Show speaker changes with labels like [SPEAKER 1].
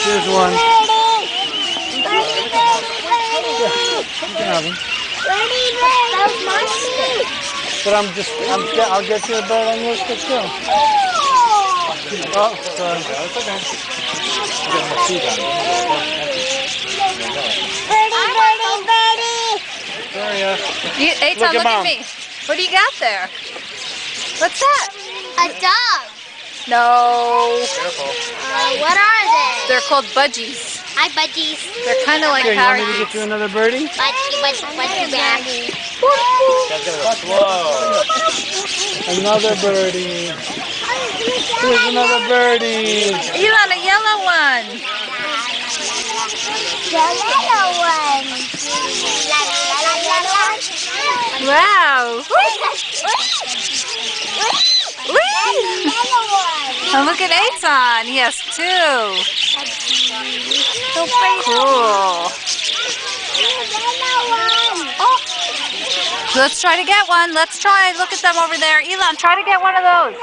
[SPEAKER 1] Here's one.
[SPEAKER 2] That was my stick.
[SPEAKER 1] But I'll get you a bird on your stick too. Oh, sorry. That's okay. Sorry,
[SPEAKER 3] Eitan,
[SPEAKER 1] Look at
[SPEAKER 3] look at
[SPEAKER 1] Mom.
[SPEAKER 3] me. What do you got there? What's that?
[SPEAKER 2] A dog.
[SPEAKER 3] No.
[SPEAKER 2] What are they?
[SPEAKER 3] They're called budgies.
[SPEAKER 2] Hi, budgies.
[SPEAKER 3] They're kind of like
[SPEAKER 1] Okay, you want me to
[SPEAKER 3] parakeets.
[SPEAKER 1] get you another birdie?
[SPEAKER 2] Budgie back.
[SPEAKER 1] Another birdie. Here's another birdie.
[SPEAKER 3] Elon, a yellow one.
[SPEAKER 2] The little one.
[SPEAKER 3] Wow. And look at Eitan. He has two. Cool. Let's try to get one. Let's try. Look at them over there. Elon, try to get one of those.